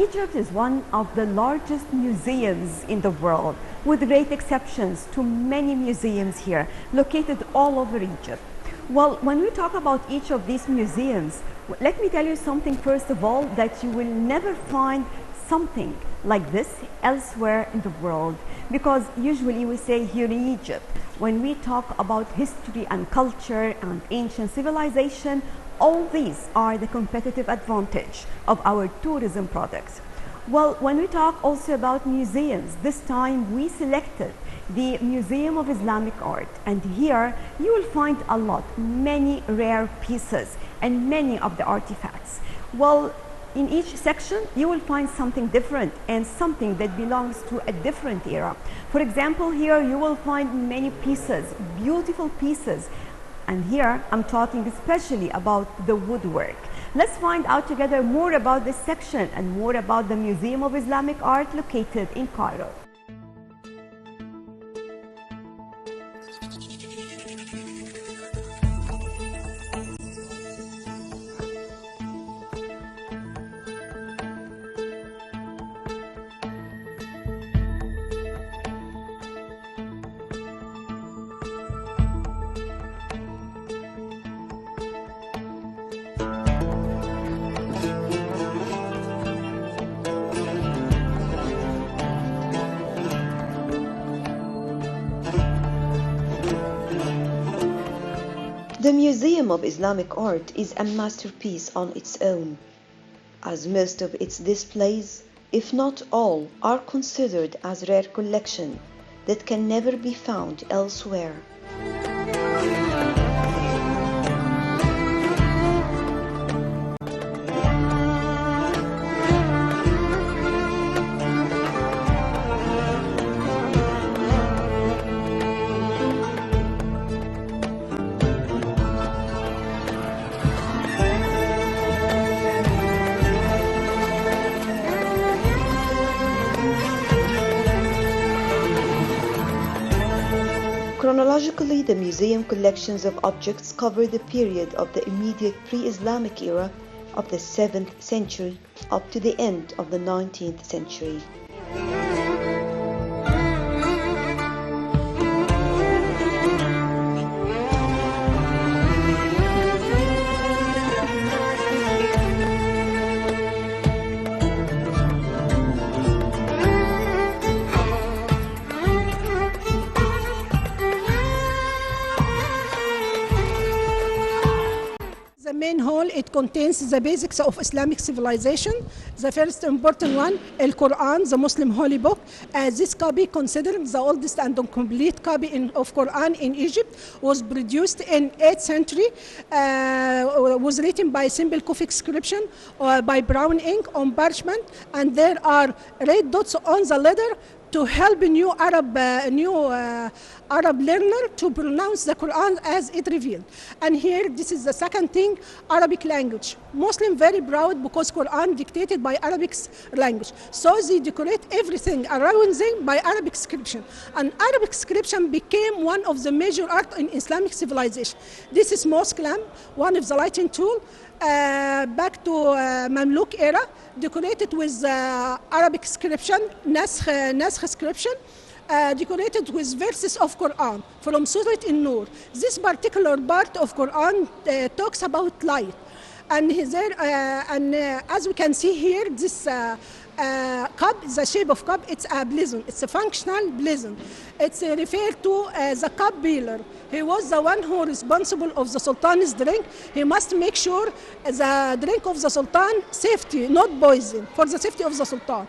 Egypt is one of the largest museums in the world, with great exceptions to many museums here, located all over Egypt. Well, when we talk about each of these museums, let me tell you something first of all, that you will never find something like this elsewhere in the world, because usually we say here in Egypt, when we talk about history and culture and ancient civilization, all these are the competitive advantage of our tourism products. Well, when we talk also about museums, this time we selected the Museum of Islamic Art, and here you will find a lot, many rare pieces and many of the artifacts. Well, in each section you will find something different and something that belongs to a different era. For example, here you will find many pieces, beautiful pieces, and here I'm talking especially about the woodwork. Let's find out together more about this section and more about the Museum of Islamic Art located in Cairo. The Museum of Islamic Art is a masterpiece on its own, as most of its displays, if not all, are considered as rare collection that can never be found elsewhere. Chronologically, the museum collections of objects cover the period of the immediate pre-Islamic era of the 7th century up to the end of the 19th century. The main hall, it contains the basics of Islamic civilization. The first important one, Al Quran, the Muslim holy book. This copy, considered the oldest and complete copy of Quran in Egypt, was produced in 8th century, was written by simple Kufic scription by brown ink on parchment, and there are red dots on the letter to help a new Arab learner to pronounce the Quran as it revealed. And here, this is the second thing, Arabic language. Muslim very proud because Quran dictated by Arabic language. So they decorate everything around them by Arabic scripture. And Arabic scripture became one of the major art in Islamic civilization. This is mosque lamp, one of the lighting tool, back to Mamluk era, decorated with Arabic scripture, Naskh scripture, decorated with verses of Quran from Surah An-Nur. This particular part of Quran talks about light. And as we can see here, this cup, the shape of cup, it's a blazon. It's a functional blazon. It's referred to as a cup bearer. He was the one who responsible of the Sultan's drink. He must make sure the drink of the Sultan safety, not poison, for the safety of the Sultan.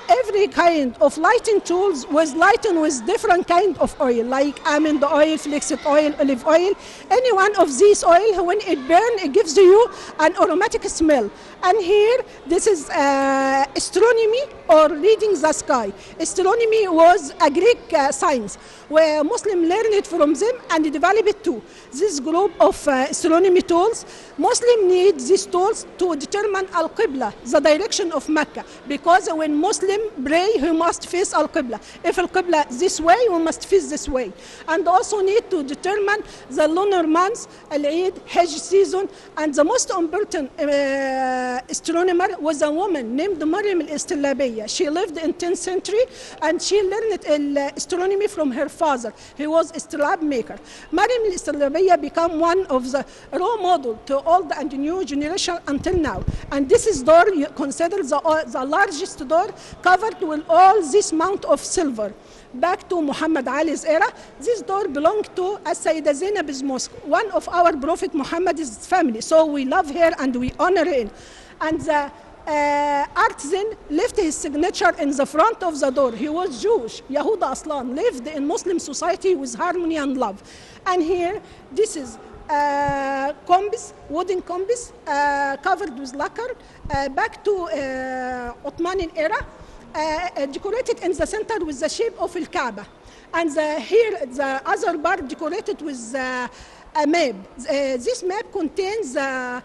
Every kind of lighting tools was lightened with different kind of oil, like almond oil, flaxseed oil, olive oil. Any one of these oil, when it burns, it gives you an aromatic smell. And here, this is astronomy or reading the sky. Astronomy was a Greek science, where Muslims learned it from them and developed it too. This group of astronomy tools, Muslims need these tools to determine Al-Qibla, the direction of Mecca, because when when Muslim pray, he must face Al-Qibla. If Al-Qibla this way, we must face this way. And also need to determine the lunar months, Al-Eid, Hajj season, and the most important astronomer was a woman named Maryam al-Istilabiya. She lived in 10th century and she learned astronomy from her father. He was a star maker. Maryam al-Istilabiya became one of the role model to old and new generation until now. And this is door considered the largest door covered with all this amount of silver. Back to Muhammad Ali's era, this door belonged to As-Sayyida Zainab's mosque, one of our Prophet Muhammad's family. So we love her and we honor her. And the artisan left his signature in the front of the door. He was Jewish. Yahuda Aslan lived in Muslim society with harmony and love. And here, this is compass, wooden compass, covered with lacquer, back to Ottoman era, decorated in the center with the shape of Al-Kaaba. And here, the other part decorated with a map. This map contains the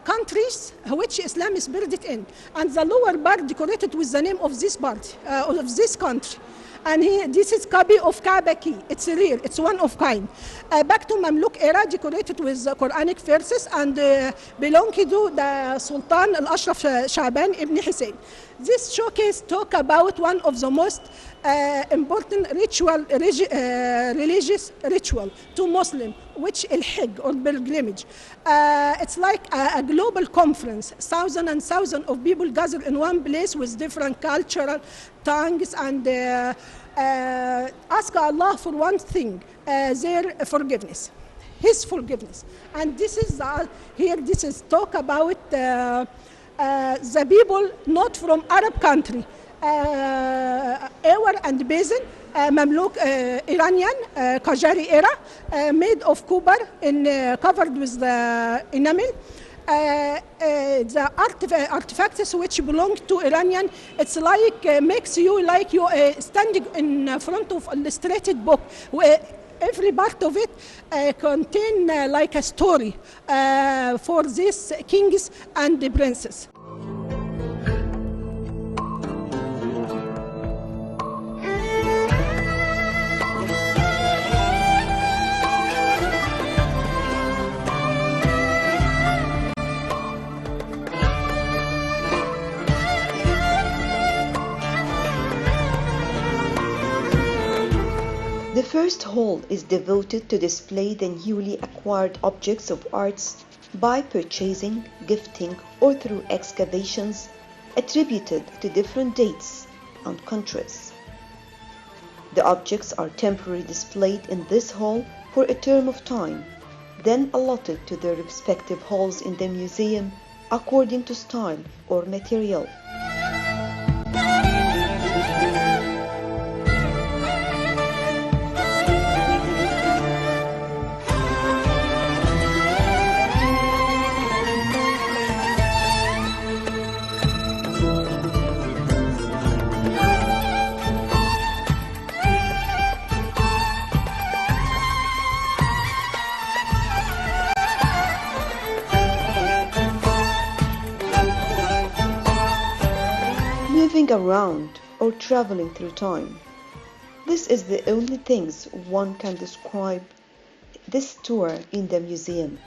countries which Islam is spread in. And the lower part decorated with the name of this part, of this country. And here, this is copy of Kaaba key. It's rare, it's one of kind. Back to Mamluk era, decorated with Quranic verses and belong to the Sultan Al-Ashraf Shaban ibn Hussein. This showcase talk about one of the most important religious ritual to Muslim, which Al-Hajj or pilgrimage. It's like a global conference. Thousands and thousands of people gather in one place with different cultural tongues and ask Allah for one thing, their forgiveness, His forgiveness. And this is here. This is talk about the people not from Arab country, Awar and Basin, Mamluk, Iranian, Qajari era, made of copper and covered with the enamel. The artifacts which belong to Iranian, it's like makes you like you standing in front of an illustrated book where every part of it contain like a story for these kings and the princes. The first hall is devoted to display the newly acquired objects of arts by purchasing, gifting, or through excavations attributed to different dates and countries. The objects are temporarily displayed in this hall for a term of time, then allotted to their respective halls in the museum according to style or material. Moving around or traveling through time. This is the only things one can describe this tour in the museum.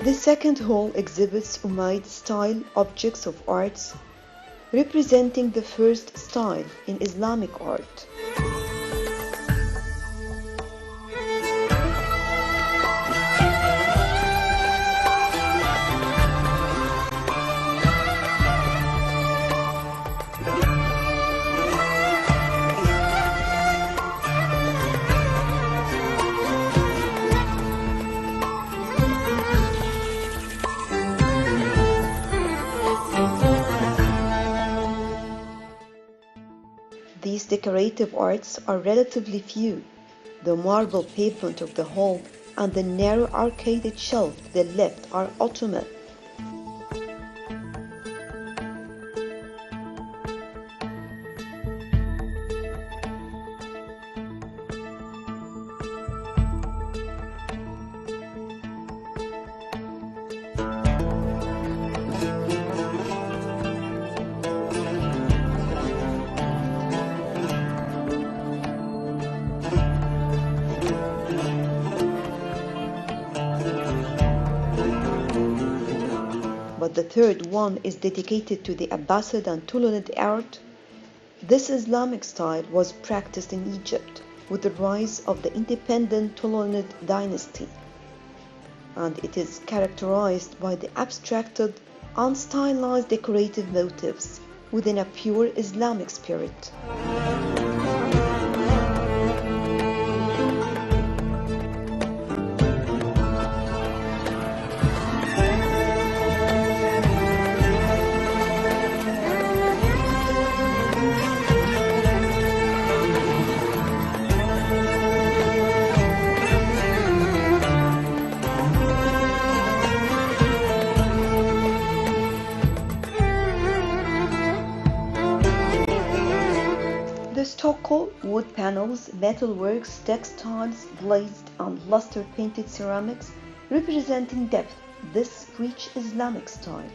The second hall exhibits Umayyad-style objects of arts representing the first style in Islamic art. These decorative arts are relatively few, The marble pavement of the hall and the narrow arcaded shelf to the left are Ottoman. But the third one is dedicated to the Abbasid and Tulunid art. This Islamic style was practiced in Egypt with the rise of the independent Tulunid dynasty, and it is characterized by the abstracted, unstylized decorative motifs within a pure Islamic spirit. The stucco, wood panels, metalworks, textiles, glazed and luster-painted ceramics represent in depth this rich Islamic style.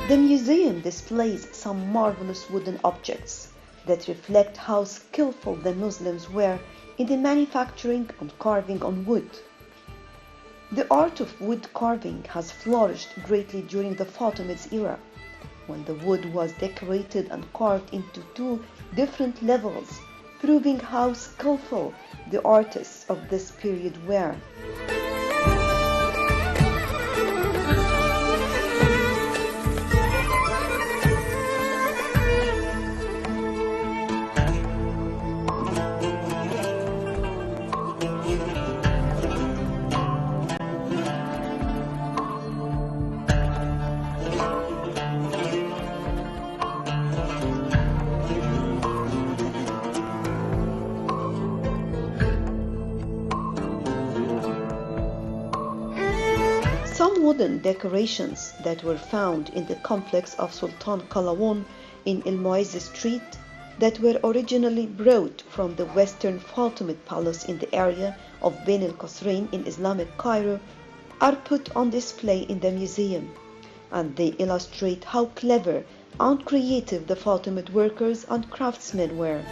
The museum displays some marvelous wooden objects that reflect how skillful the Muslims were in the manufacturing and carving on wood. The art of wood carving has flourished greatly during the Fatimids era, when the wood was decorated and carved into two different levels, proving how skillful the artists of this period were. Some wooden decorations that were found in the complex of Sultan Qalawun in El Muizz Street that were originally brought from the Western Fatimid Palace in the area of Bain al-Qasrain in Islamic Cairo are put on display in the museum, and they illustrate how clever and creative the Fatimid workers and craftsmen were.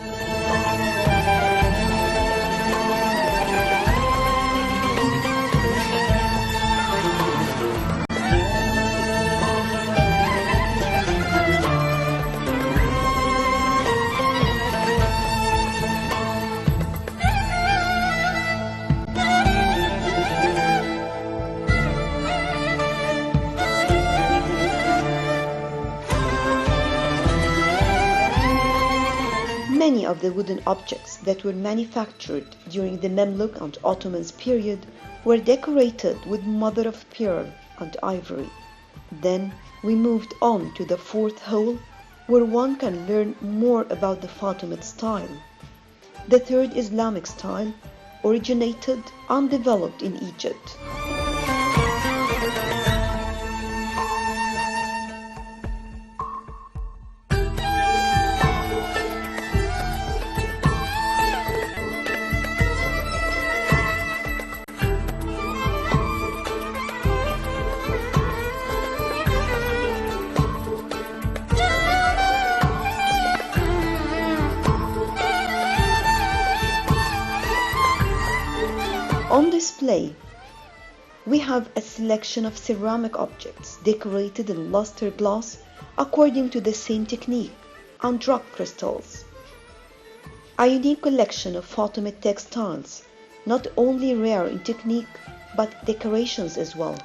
Many of the wooden objects that were manufactured during the Mamluk and Ottomans period were decorated with mother of pearl and ivory. Then we moved on to the fourth hall, where one can learn more about the Fatimid style. The third Islamic style originated and developed in Egypt. On display, we have a selection of ceramic objects decorated in luster glass according to the same technique, and rock crystals. A unique collection of Fatimid textiles not only rare in technique but decorations as well.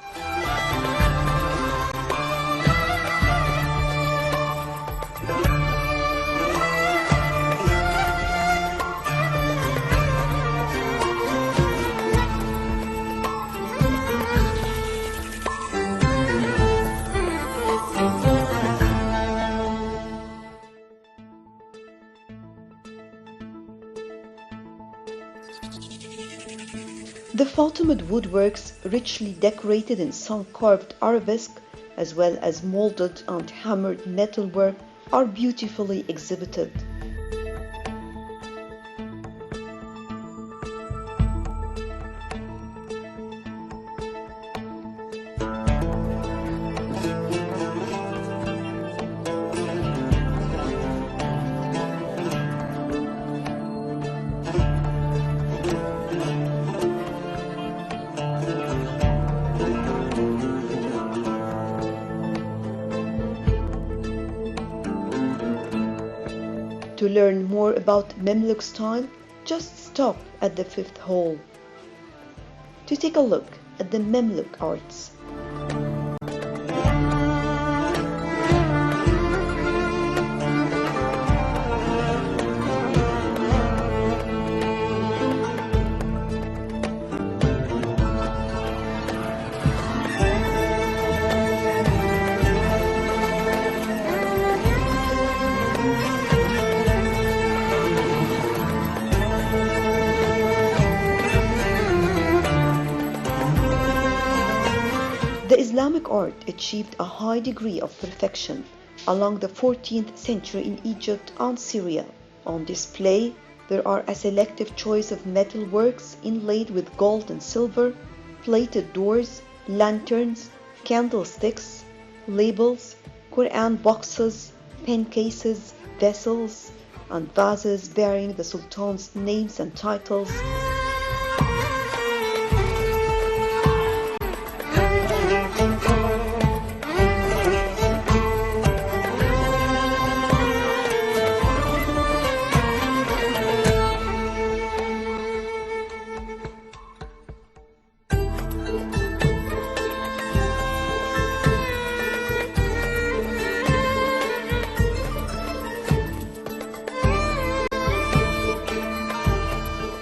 The Fatimid woodworks, richly decorated in some carved arabesque, as well as molded and hammered metalwork, are beautifully exhibited. To learn more about Mamluk style, just stop at the 5th hall to take a look at the Mamluk arts. The Islamic art achieved a high degree of perfection along the 14th century in Egypt and Syria. On display, there are a selective choice of metal works inlaid with gold and silver, plated doors, lanterns, candlesticks, labels, Quran boxes, pen cases, vessels, and vases bearing the Sultan's names and titles.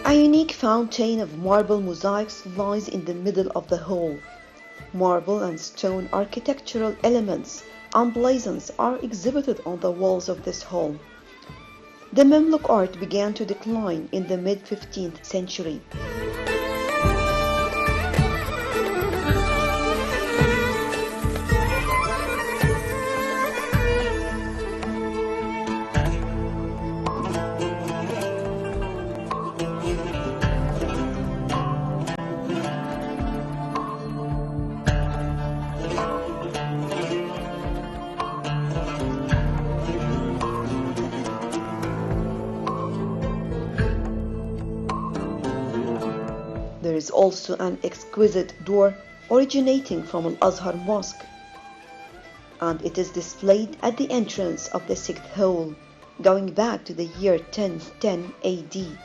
A unique fountain of marble mosaics lies in the middle of the hall. Marble and stone architectural elements and blazons are exhibited on the walls of this hall. The Mamluk art began to decline in the mid-15th century. There is also an exquisite door originating from Al-Azhar Mosque, and it is displayed at the entrance of the 6th hall, going back to the year 1010 AD.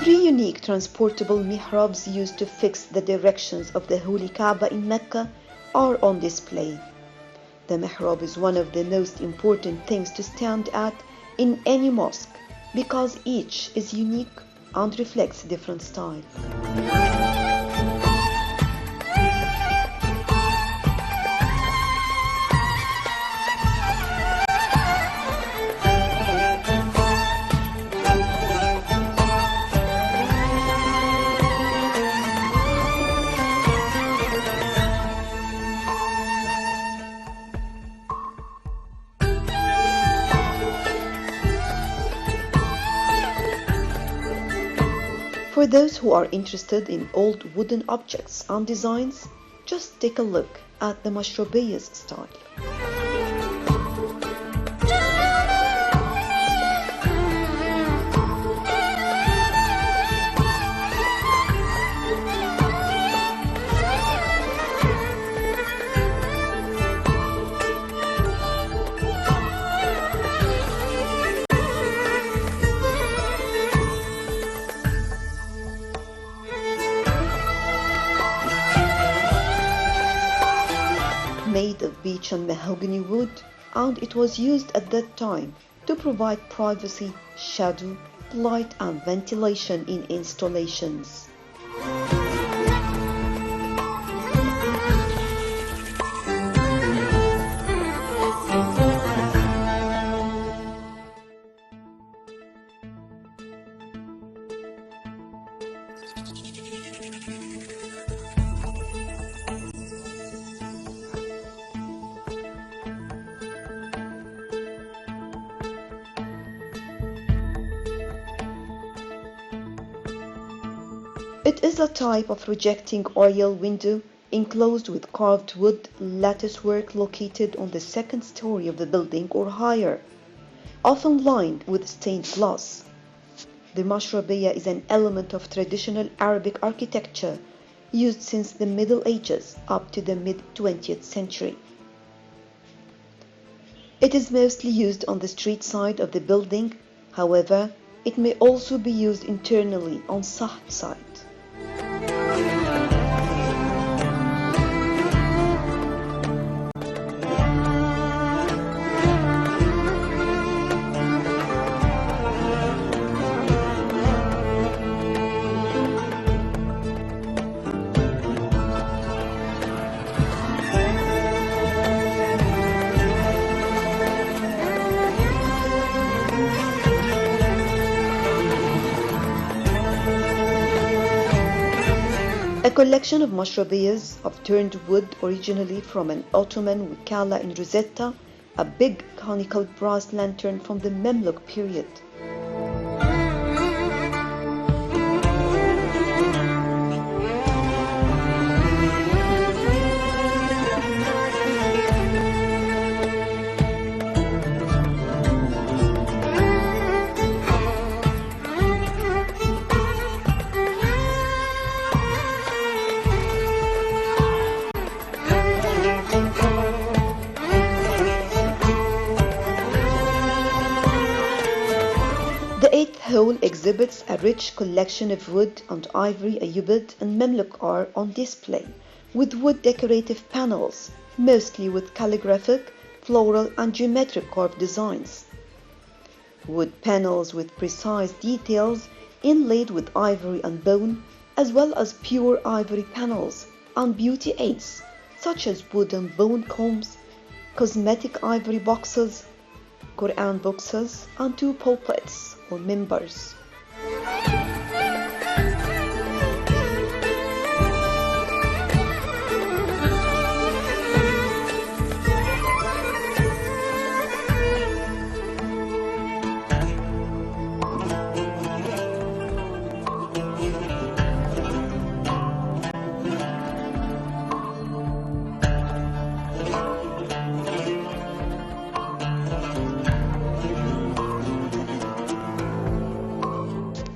Three unique transportable mihrabs used to fix the directions of the Holy Kaaba in Mecca are on display. The mihrab is one of the most important things to stand at in any mosque because each is unique and reflects different style. For those who are interested in old wooden objects and designs, just take a look at the Mashrabiyas style. Made of beech and mahogany wood, and it was used at that time to provide privacy, shadow, light and ventilation in installations. It is a type of projecting oriel window enclosed with carved wood latticework located on the second story of the building or higher, often lined with stained glass. The Mashrabiyya is an element of traditional Arabic architecture used since the Middle Ages up to the mid-20th century. It is mostly used on the street side of the building, however, it may also be used internally on Sahd side. A collection of mashrabiyas of turned wood originally from an Ottoman wikala in Rosetta, a big conical brass lantern from the Mamluk period. The eighth hall exhibits a rich collection of wood and ivory Ayyubid and Mamluk art on display, with wood decorative panels, mostly with calligraphic, floral and geometric carved designs. Wood panels with precise details inlaid with ivory and bone, as well as pure ivory panels and beauty aids such as wooden bone combs, cosmetic ivory boxes, Quran boxes and two pulpits or mimbars.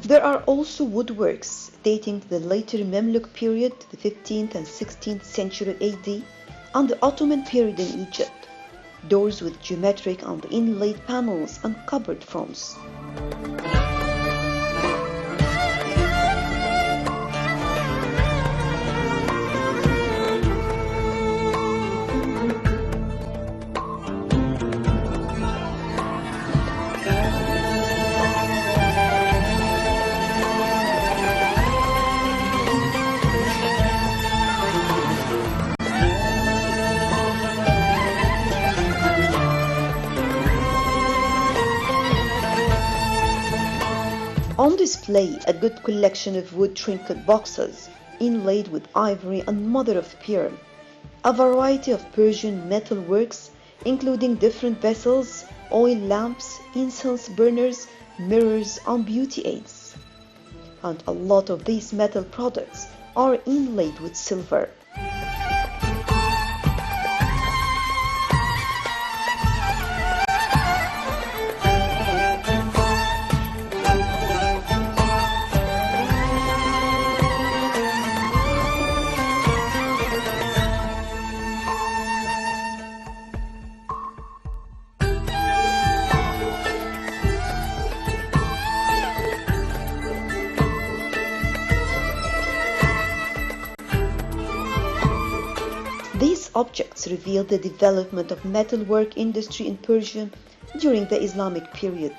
There are also woodworks dating to the later Mamluk period, the 15th and 16th century AD, and the Ottoman period in Egypt, doors with geometric and inlaid panels and cupboard fronts. On display, a good collection of wood trinket boxes inlaid with ivory and mother of pearl, a variety of Persian metal works including different vessels, oil lamps, incense burners, mirrors and beauty aids. and a lot of these metal products are inlaid with silver. These objects reveal the development of metalwork industry in Persia during the Islamic period.